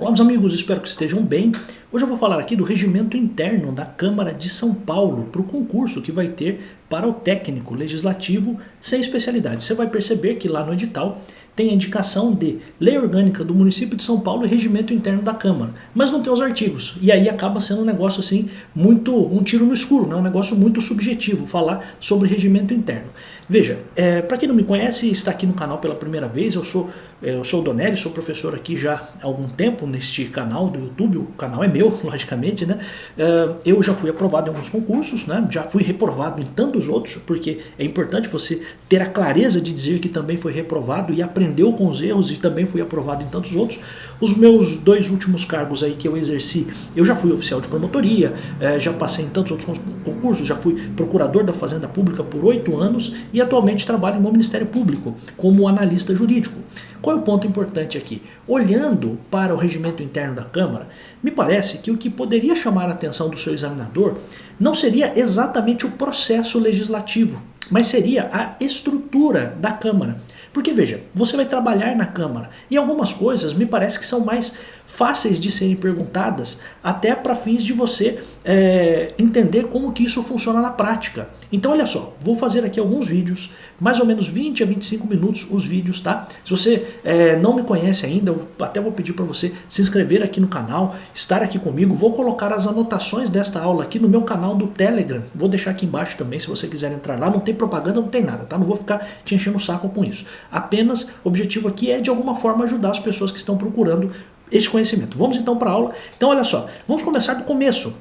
Olá, meus amigos, espero que estejam bem. Hoje eu vou falar aqui do regimento interno da Câmara de São Paulo para o concurso que vai ter para o técnico legislativo sem especialidade. Você vai perceber que lá no edital tem a indicação de lei orgânica do município de São Paulo e regimento interno da Câmara, mas não tem os artigos. E aí acaba sendo um negócio assim, muito um tiro no escuro, né? Um negócio muito subjetivo falar sobre regimento interno. Veja, para quem não me conhece, está aqui no canal pela primeira vez, eu sou o Donelli, sou professor aqui já há algum tempo neste canal do YouTube, o canal é meu, logicamente, né? Eu já fui aprovado em alguns concursos, né? Já fui reprovado em tantos outros, porque é importante você ter a clareza de dizer que também foi reprovado e aprendeu com os erros e também fui aprovado em tantos outros. Os meus dois últimos cargos aí que eu exerci, eu já fui oficial de promotoria, já passei em tantos outros concursos, já fui procurador da Fazenda Pública por 8 anos e atualmente trabalho no Ministério Público como analista jurídico. Qual é o ponto importante aqui? Olhando para o regimento interno da Câmara, me parece que o que poderia chamar a atenção do seu examinador não seria exatamente o processo legislativo, mas seria a estrutura da Câmara. Porque veja, você vai trabalhar na Câmara e algumas coisas me parece que são mais fáceis de serem perguntadas até para fins de você entender como que isso funciona na prática. Então olha só, vou fazer aqui alguns vídeos, mais ou menos 20 a 25 minutos os vídeos, tá? Se você não me conhece ainda, eu até vou pedir para você se inscrever aqui no canal, estar aqui comigo, vou colocar as anotações desta aula aqui no meu canal do Telegram, vou deixar aqui embaixo também se você quiser entrar lá, não tem propaganda, não tem nada, tá? Não vou ficar te enchendo o saco com isso. Apenas o objetivo aqui é de alguma forma ajudar as pessoas que estão procurando esse conhecimento. Vamos então para a aula. Então olha só, vamos começar do começo.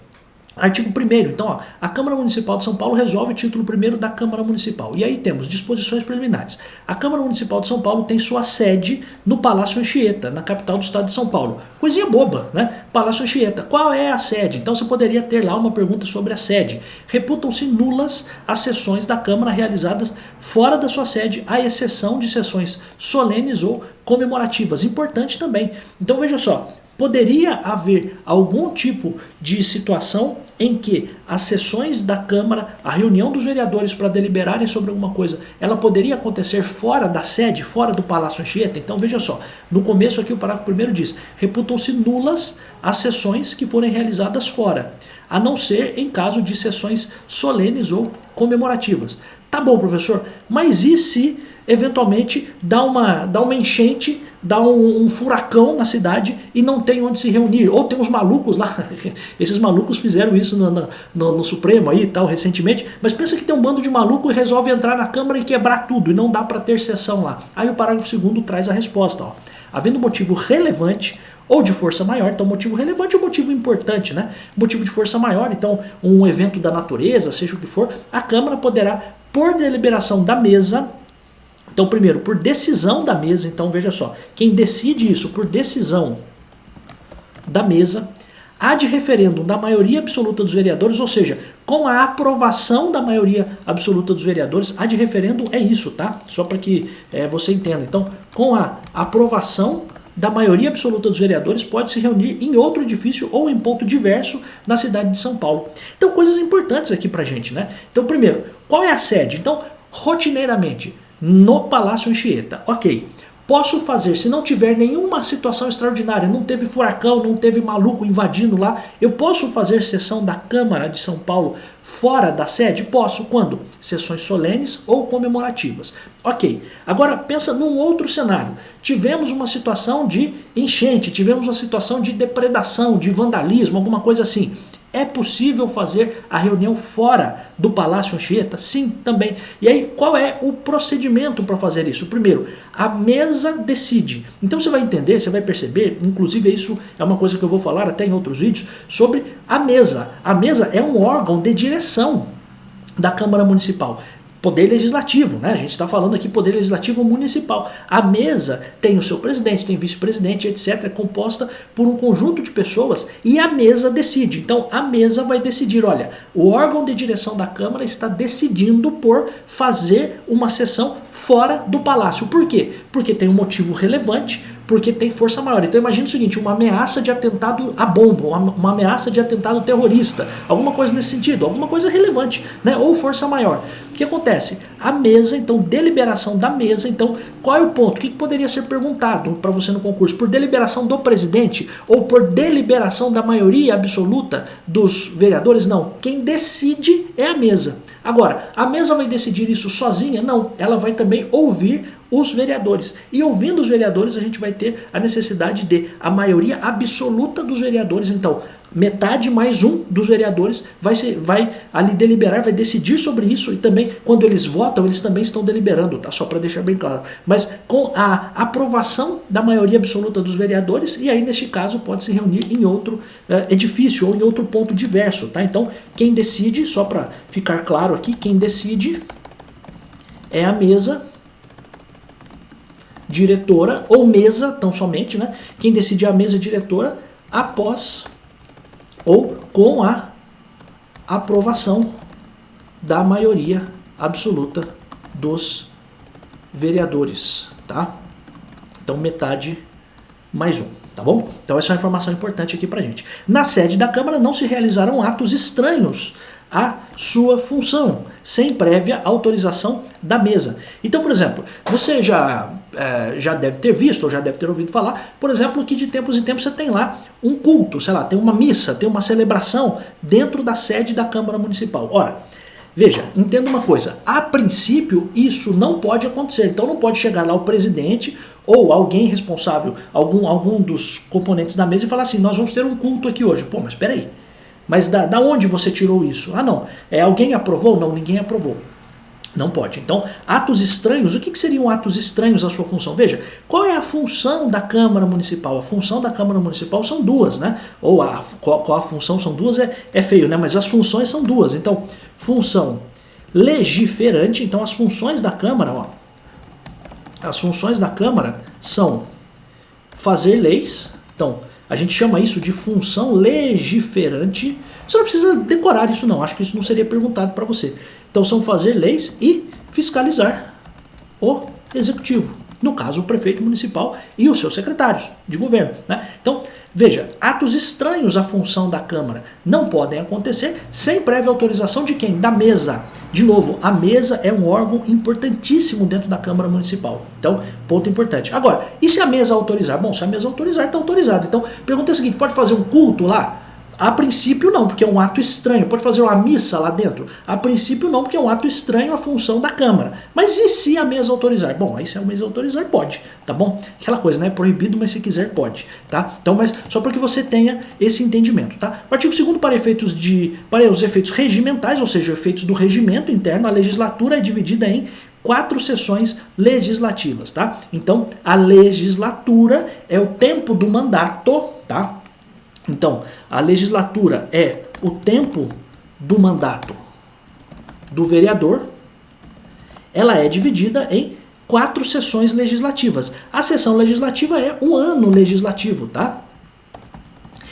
Artigo 1º, então, ó, a Câmara Municipal de São Paulo resolve o título 1º da Câmara Municipal. E aí temos disposições preliminares. A Câmara Municipal de São Paulo tem sua sede no Palácio Anchieta, na capital do estado de São Paulo. Coisinha boba, né? Palácio Anchieta. Qual é a sede? Então você poderia ter lá uma pergunta sobre a sede. Reputam-se nulas as sessões da Câmara realizadas fora da sua sede, à exceção de sessões solenes ou comemorativas. Importante também. Então veja só. Poderia haver algum tipo de situação em que as sessões da Câmara, a reunião dos vereadores para deliberarem sobre alguma coisa, ela poderia acontecer fora da sede, fora do Palácio Anchieta? Então veja só, no começo aqui o parágrafo 1º diz: reputam-se nulas as sessões que forem realizadas fora, a não ser em caso de sessões solenes ou comemorativas. Tá bom, professor, mas e se eventualmente dá uma enchente, dá um furacão na cidade e não tem onde se reunir? Ou tem uns malucos lá, esses malucos fizeram isso no Supremo aí e tal recentemente, mas pensa que tem um bando de maluco e resolve entrar na Câmara e quebrar tudo e não dá para ter sessão lá. Aí o parágrafo 2º traz a resposta, ó. Havendo motivo relevante ou de força maior, então motivo relevante ou motivo importante, né? Motivo de força maior, então um evento da natureza, seja o que for, a Câmara poderá, por deliberação da mesa. Então, primeiro, por decisão da mesa, então veja só, quem decide isso por decisão da mesa, ad referendum da maioria absoluta dos vereadores, ou seja, com a aprovação da maioria absoluta dos vereadores, ad referendum é isso, tá? Só para que você entenda. Então, com a aprovação da maioria absoluta dos vereadores, pode se reunir em outro edifício ou em ponto diverso na cidade de São Paulo. Então, coisas importantes aqui pra gente, né? Então, primeiro, qual é a sede? Então, rotineiramente, no Palácio Anchieta. Ok, posso fazer, se não tiver nenhuma situação extraordinária, não teve furacão, não teve maluco invadindo lá, eu posso fazer sessão da Câmara de São Paulo fora da sede? Posso. Quando? Sessões solenes ou comemorativas. Ok, agora pensa num outro cenário. Tivemos uma situação de enchente, tivemos uma situação de depredação, de vandalismo, alguma coisa assim. É possível fazer a reunião fora do Palácio Anchieta? Sim, também. E aí, qual é o procedimento para fazer isso? Primeiro, a mesa decide. Então você vai entender, você vai perceber, inclusive isso é uma coisa que eu vou falar até em outros vídeos, sobre a mesa. A mesa é um órgão de direção da Câmara Municipal. Poder legislativo, né? A gente está falando aqui poder legislativo municipal. A mesa tem o seu presidente, tem vice-presidente, etc. É composta por um conjunto de pessoas e a mesa decide. Então a mesa vai decidir, olha, o órgão de direção da Câmara está decidindo por fazer uma sessão fora do Palácio. Por quê? Porque tem um motivo relevante, porque tem força maior. Então imagina o seguinte, uma ameaça de atentado à bomba, uma ameaça de atentado terrorista, alguma coisa nesse sentido, alguma coisa relevante, né? Ou força maior. O que acontece? a mesa, então deliberação da mesa. Então qual é o ponto? O que poderia ser perguntado para você no concurso? Por deliberação do presidente ou por deliberação da maioria absoluta dos vereadores? Não, quem decide é a mesa. Agora, a mesa vai decidir isso sozinha? Não, ela vai também ouvir os vereadores. E ouvindo os vereadores, a gente vai ter a necessidade de a maioria absoluta dos vereadores. Então, metade mais um dos vereadores vai ali deliberar, vai decidir sobre isso. E também, quando eles votam, eles também estão deliberando, tá? Só para deixar bem claro. Mas com a aprovação da maioria absoluta dos vereadores, e aí, neste caso, pode se reunir em outro edifício ou em outro ponto diverso, tá? Então, quem decide, só para ficar claro aqui, quem decide é a mesa diretora, ou mesa, tão somente, né? Quem decide é a mesa diretora após ou com a aprovação da maioria absoluta dos vereadores, tá? Então, metade mais um, tá bom? Então, essa é uma informação importante aqui pra gente. Na sede da Câmara não se realizarão atos estranhos à sua função, sem prévia autorização da mesa. Então, por exemplo, você já deve ter visto, ou já deve ter ouvido falar, por exemplo, que de tempos em tempos você tem lá um culto, sei lá, tem uma missa, tem uma celebração dentro da sede da Câmara Municipal. Ora, veja, entenda uma coisa, a princípio isso não pode acontecer, então não pode chegar lá o presidente ou alguém responsável, algum dos componentes da mesa e falar assim, nós vamos ter um culto aqui hoje. Pô, mas espera aí. Mas da onde você tirou isso? Ah, não. Alguém aprovou? Não, ninguém aprovou. Não pode. Então, atos estranhos, o que seriam atos estranhos à sua função? Veja, qual é a função da Câmara Municipal? A função da Câmara Municipal são duas, né? Ou qual a função são duas é feio, né? Mas as funções são duas. Então, função legiferante, então as funções da Câmara, ó, as funções da Câmara são fazer leis, então, a gente chama isso de função legiferante. Você não precisa decorar isso não, acho que isso não seria perguntado para você. Então são fazer leis e fiscalizar o executivo. No caso, o prefeito municipal e os seus secretários de governo, né? Então, veja, atos estranhos à função da Câmara não podem acontecer sem prévia autorização de quem? Da mesa. De novo, a mesa é um órgão importantíssimo dentro da Câmara Municipal. Então, ponto importante. Agora, e se a mesa autorizar? Bom, se a mesa autorizar, está autorizado. Então, pergunta é a seguinte, pode fazer um culto lá? A princípio não, porque é um ato estranho. Pode fazer uma missa lá dentro? A princípio não, porque é um ato estranho à função da Câmara. Mas e se a mesa autorizar? Bom, aí se a mesa autorizar, pode, tá bom? Aquela coisa, né? Proibido, mas se quiser, pode, tá? Então, mas só para que você tenha esse entendimento, tá? O artigo 2º para os efeitos regimentais, ou seja, efeitos do regimento interno, a legislatura é dividida em 4 sessões legislativas, tá? Então, a legislatura é o tempo do mandato, tá? Então, a legislatura é o tempo do mandato do vereador. Ela é dividida em 4 sessões legislativas. A sessão legislativa é um ano legislativo, tá?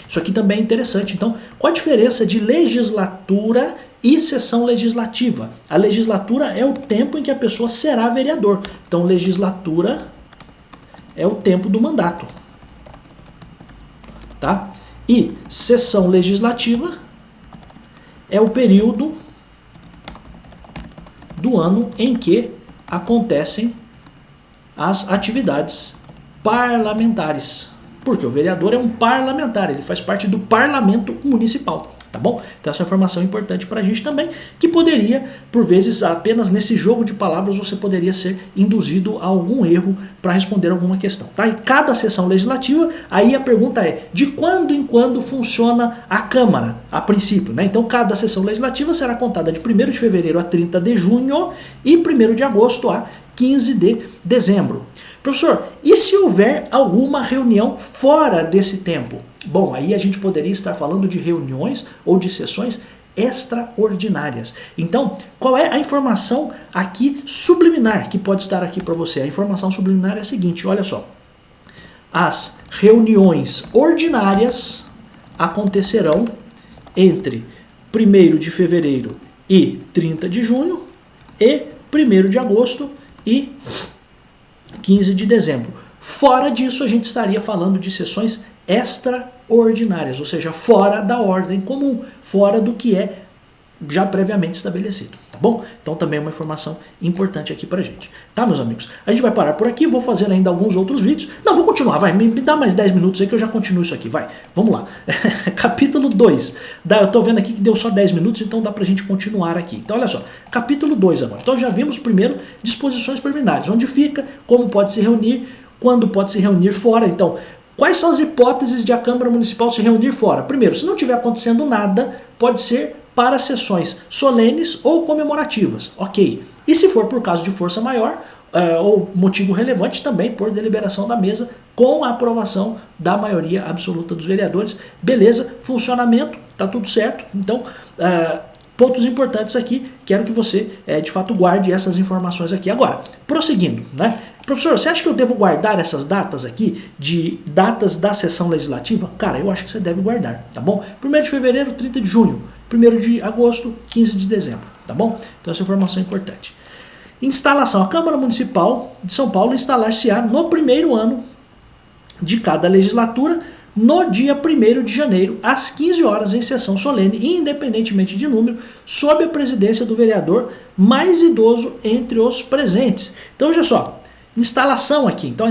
Isso aqui também é interessante. Então, qual a diferença de legislatura e sessão legislativa? A legislatura é o tempo em que a pessoa será vereador. Então, legislatura é o tempo do mandato, tá? E sessão legislativa é o período do ano em que acontecem as atividades parlamentares. Porque o vereador é um parlamentar, ele faz parte do parlamento municipal, tá bom? Então essa é uma informação importante para a gente também, que poderia, por vezes, apenas nesse jogo de palavras, você poderia ser induzido a algum erro para responder alguma questão, tá? E cada sessão legislativa, aí a pergunta é, de quando em quando funciona a Câmara, a princípio, né? Então cada sessão legislativa será contada de 1º de fevereiro a 30 de junho e 1º de agosto a 15 de dezembro. Professor, e se houver alguma reunião fora desse tempo? Bom, aí a gente poderia estar falando de reuniões ou de sessões extraordinárias. Então, qual é a informação aqui subliminar que pode estar aqui para você? A informação subliminar é a seguinte, olha só. As reuniões ordinárias acontecerão entre 1º de fevereiro e 30 de junho e 1º de agosto e 15 de dezembro. Fora disso, a gente estaria falando de sessões extraordinárias, ou seja, fora da ordem comum, fora do que é já previamente estabelecido, tá bom? Então também é uma informação importante aqui pra gente, tá, meus amigos? A gente vai parar por aqui, vou fazer ainda alguns outros vídeos. Não, vou continuar, vai, me dá mais 10 minutos aí que eu já continuo isso aqui, vai, vamos lá. Capítulo 2, eu tô vendo aqui que deu só 10 minutos, então dá pra gente continuar aqui. Então olha só, capítulo 2 agora. Então já vimos primeiro disposições preliminares, onde fica, como pode se reunir, quando pode se reunir fora. Então, quais são as hipóteses de a Câmara Municipal se reunir fora? Primeiro, se não estiver acontecendo nada, pode ser para sessões solenes ou comemorativas, ok. E se for por caso de força maior, ou motivo relevante, também por deliberação da mesa com a aprovação da maioria absoluta dos vereadores. Beleza, funcionamento, tá tudo certo. Então, pontos importantes aqui, quero que você, de fato, guarde essas informações aqui. Agora, prosseguindo, né? Professor, você acha que eu devo guardar essas datas aqui, de datas da sessão legislativa? Cara, eu acho que você deve guardar, tá bom? 1º de fevereiro, 30 de junho, 1º de agosto, 15 de dezembro, tá bom? Então essa informação é importante. Instalação. A Câmara Municipal de São Paulo instalar-se-á no primeiro ano de cada legislatura, no dia 1º de janeiro, às 15 horas, em sessão solene, independentemente de número, sob a presidência do vereador mais idoso entre os presentes. Então, veja só, instalação aqui. Então,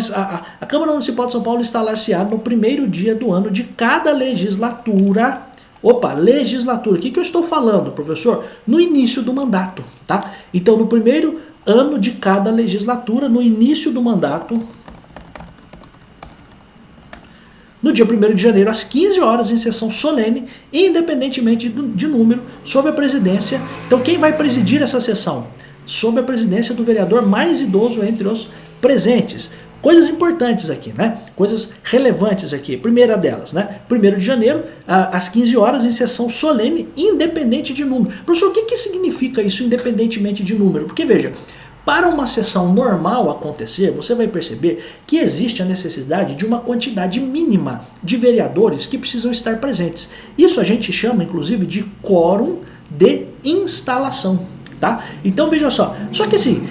a Câmara Municipal de São Paulo instalar-se-á no primeiro dia do ano de cada legislatura. Opa, legislatura. O que eu estou falando, professor? No início do mandato, tá? Então, no primeiro ano de cada legislatura, no início do mandato, no dia 1º de janeiro, às 15 horas, em sessão solene, independentemente de número, sob a presidência. Então, quem vai presidir essa sessão? Sob a presidência do vereador mais idoso entre os presentes. Coisas importantes aqui, né? Coisas relevantes aqui. Primeira delas, né? 1º de janeiro, às 15 horas, em sessão solene, independente de número. Professor, o que significa isso, independentemente de número? Porque, veja, para uma sessão normal acontecer, você vai perceber que existe a necessidade de uma quantidade mínima de vereadores que precisam estar presentes. Isso a gente chama, inclusive, de quórum de instalação. Tá? Então veja só, que assim,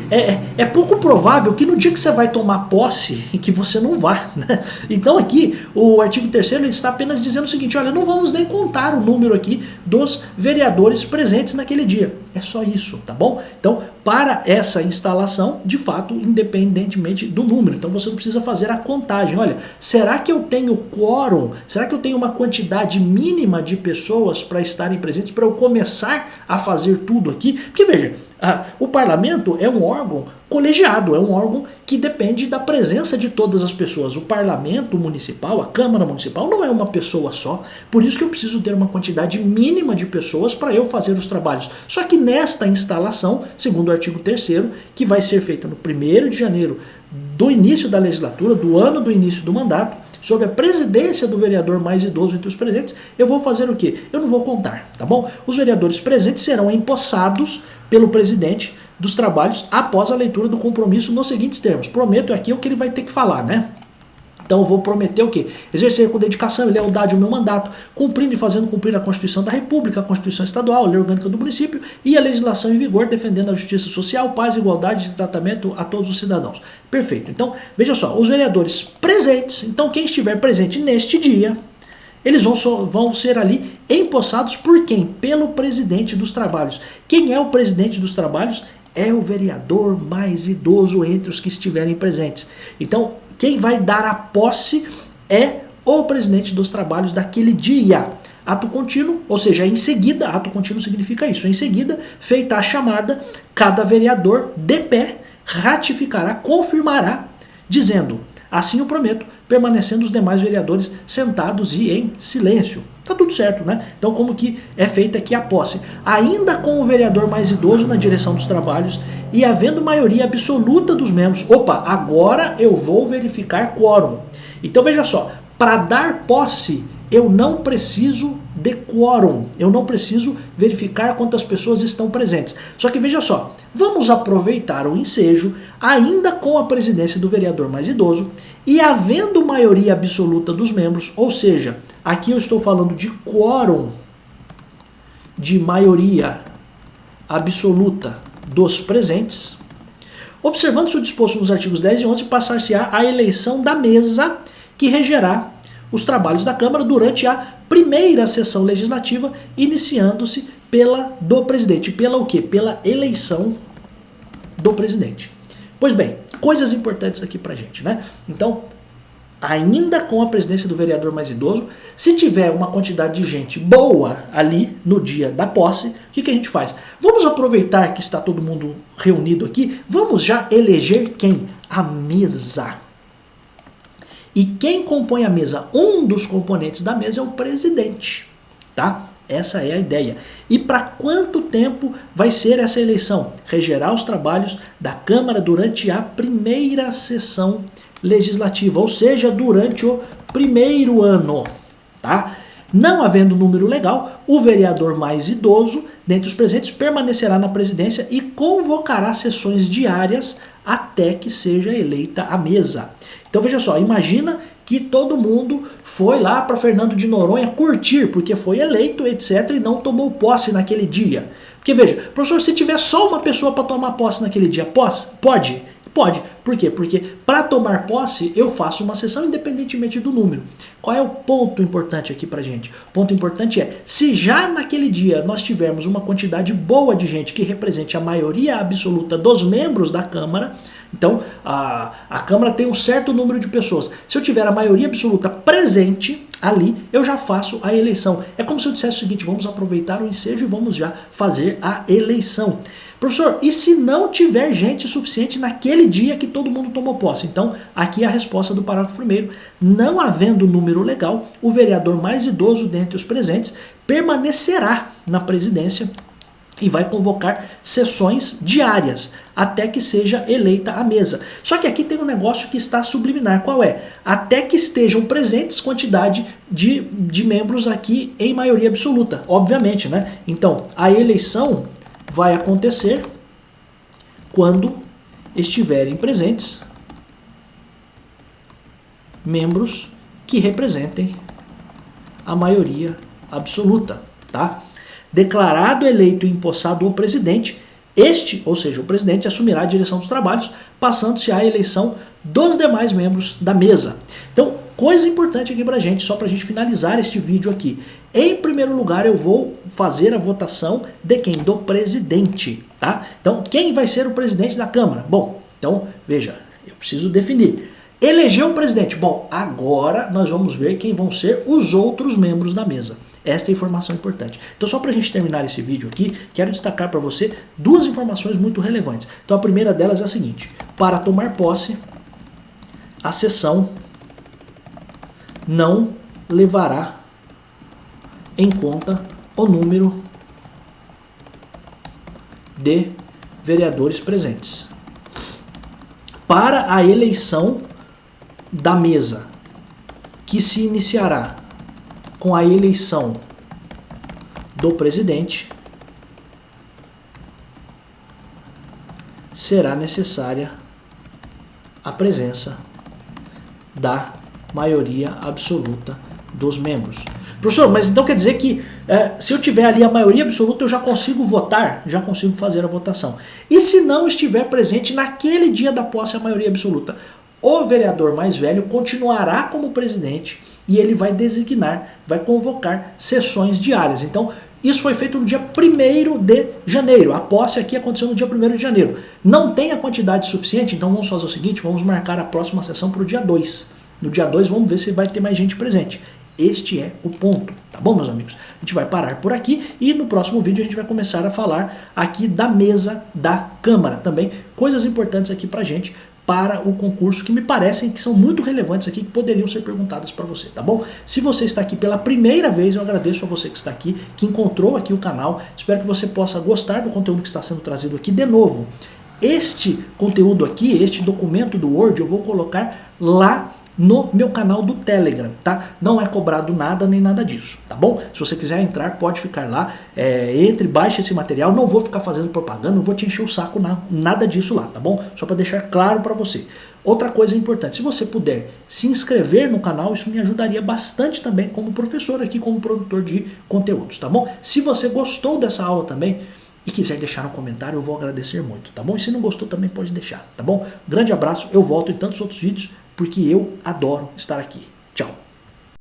é pouco provável que no dia que você vai tomar posse, que você não vá, né? Então aqui, o artigo 3º está apenas dizendo o seguinte, olha, não vamos nem contar o número aqui dos vereadores presentes naquele dia. É só isso, tá bom? Então, para essa instalação, de fato, independentemente do número, então você não precisa fazer a contagem. Olha, será que eu tenho quórum? Será que eu tenho uma quantidade mínima de pessoas para estarem presentes, para eu começar a fazer tudo aqui? Porque veja, o parlamento é um órgão colegiado, é um órgão que depende da presença de todas as pessoas. O parlamento municipal, a Câmara Municipal, não é uma pessoa só, por isso que eu preciso ter uma quantidade mínima de pessoas para eu fazer os trabalhos. Só que nesta instalação, segundo o artigo 3º, que vai ser feita no 1º de janeiro do início da legislatura, do ano do início do mandato, sob a presidência do vereador mais idoso entre os presentes, eu vou fazer o quê? Eu não vou contar, tá bom? Os vereadores presentes serão empossados pelo presidente dos trabalhos após a leitura do compromisso nos seguintes termos. Prometo aqui o que ele vai ter que falar, né? Então eu vou prometer o quê? Exercer com dedicação e lealdade o meu mandato, cumprindo e fazendo cumprir a Constituição da República, a Constituição Estadual, a Lei Orgânica do Município e a legislação em vigor, defendendo a justiça social, paz e igualdade de tratamento a todos os cidadãos. Perfeito. Então, veja só, os vereadores presentes, então quem estiver presente neste dia, eles vão ser ali empossados por quem? Pelo presidente dos trabalhos. Quem é o presidente dos trabalhos? É o vereador mais idoso entre os que estiverem presentes. Então, quem vai dar a posse é o presidente dos trabalhos daquele dia. Ato contínuo, ou seja, em seguida, ato contínuo significa isso, em seguida, feita a chamada, cada vereador de pé ratificará, confirmará, dizendo, assim eu prometo, permanecendo os demais vereadores sentados e em silêncio. Tá tudo certo, né? Então como que é feita aqui a posse? Ainda com o vereador mais idoso na direção dos trabalhos e havendo maioria absoluta dos membros. Opa, agora eu vou verificar quórum. Então veja só, para dar posse eu não preciso de quórum, eu não preciso verificar quantas pessoas estão presentes. Só que veja só, vamos aproveitar o ensejo, ainda com a presidência do vereador mais idoso, e havendo maioria absoluta dos membros, ou seja, aqui eu estou falando de quórum, de maioria absoluta dos presentes, observando-se o disposto nos artigos 10 e 11, passar-se-á a eleição da mesa que regerá os trabalhos da Câmara durante a primeira sessão legislativa, iniciando-se pela do presidente. Pela o quê? Pela eleição do presidente. Pois bem, coisas importantes aqui pra gente, né? Então, ainda com a presidência do vereador mais idoso, se tiver uma quantidade de gente boa ali no dia da posse, o que a gente faz? Vamos aproveitar que está todo mundo reunido aqui, vamos já eleger quem? A mesa. E quem compõe a mesa? Um dos componentes da mesa é o presidente, tá? Essa é a ideia. E para quanto tempo vai ser essa eleição? Regerá os trabalhos da Câmara durante a primeira sessão legislativa, ou seja, durante o primeiro ano, tá? Não havendo número legal, o vereador mais idoso dentre os presentes permanecerá na presidência e convocará sessões diárias até que seja eleita a mesa. Então veja só, imagina que todo mundo foi lá para Fernando de Noronha curtir, porque foi eleito, etc, e não tomou posse naquele dia. Porque veja, professor, se tiver só uma pessoa para tomar posse naquele dia, pode? Pode. Por quê? Porque para tomar posse eu faço uma sessão independentemente do número. Qual é o ponto importante aqui pra gente? O ponto importante é, se já naquele dia nós tivermos uma quantidade boa de gente que represente a maioria absoluta dos membros da Câmara, então a Câmara tem um certo número de pessoas. Se eu tiver a maioria absoluta presente ali, eu já faço a eleição. É como se eu dissesse o seguinte, vamos aproveitar o ensejo e vamos já fazer a eleição. Professor, e se não tiver gente suficiente naquele dia que todo mundo tomou posse? Então, aqui é a resposta do parágrafo 1º. Não havendo número legal, o vereador mais idoso dentre os presentes permanecerá na presidência e vai convocar sessões diárias até que seja eleita a mesa. Só que aqui tem um negócio que está subliminar. Qual é? Até que estejam presentes quantidade de membros aqui em maioria absoluta, obviamente, né? Então, a eleição vai acontecer quando estiverem presentes membros que representem a maioria absoluta, tá? Declarado eleito e empossado o presidente, este, ou seja, o presidente, assumirá a direção dos trabalhos, passando-se à eleição dos demais membros da mesa. Então, coisa importante aqui pra gente, só pra gente finalizar este vídeo aqui. Em primeiro lugar, eu vou fazer a votação de quem? Do presidente, tá? Então, quem vai ser o presidente da Câmara? Bom, então, veja, eu preciso definir. Elegeu o presidente. Bom, agora nós vamos ver quem vão ser os outros membros da mesa. Esta é a informação importante. Então, só para a gente terminar esse vídeo aqui, quero destacar para você duas informações muito relevantes. Então, a primeira delas é a seguinte. Para tomar posse, a sessão não levará em conta o número de vereadores presentes. Para a eleição da mesa, que se iniciará com a eleição do presidente, será necessária a presença da maioria absoluta dos membros. Professor, mas então quer dizer que se eu tiver ali a maioria absoluta eu já consigo votar, já consigo fazer a votação. E se não estiver presente naquele dia da posse a maioria absoluta? O vereador mais velho continuará como presidente e ele vai designar, vai convocar sessões diárias. Então, isso foi feito no dia 1º de janeiro. A posse aqui aconteceu no dia 1º de janeiro. Não tem a quantidade suficiente, então vamos fazer o seguinte, vamos marcar a próxima sessão para o dia 2. No dia 2 vamos ver se vai ter mais gente presente. Este é o ponto, tá bom, meus amigos? A gente vai parar por aqui e no próximo vídeo a gente vai começar a falar aqui da mesa da Câmara também. Coisas importantes aqui pra gente, para o concurso, que me parecem que são muito relevantes aqui, que poderiam ser perguntadas para você, tá bom? Se você está aqui pela primeira vez, eu agradeço a você que está aqui, que encontrou aqui o canal. Espero que você possa gostar do conteúdo que está sendo trazido aqui. De novo, este conteúdo aqui, este documento do Word, eu vou colocar lá no meu canal do Telegram, tá? Não é cobrado nada nem nada disso, tá bom? Se você quiser entrar, pode ficar lá, entre, baixe esse material, não vou ficar fazendo propaganda, não vou te encher o saco, nada disso lá, tá bom? Só para deixar claro para você. Outra coisa importante, se você puder se inscrever no canal, isso me ajudaria bastante também como professor aqui, como produtor de conteúdos, tá bom? Se você gostou dessa aula também, e quiser deixar um comentário, eu vou agradecer muito, tá bom? E se não gostou também pode deixar, tá bom? Grande abraço, eu volto em tantos outros vídeos, porque eu adoro estar aqui. Tchau!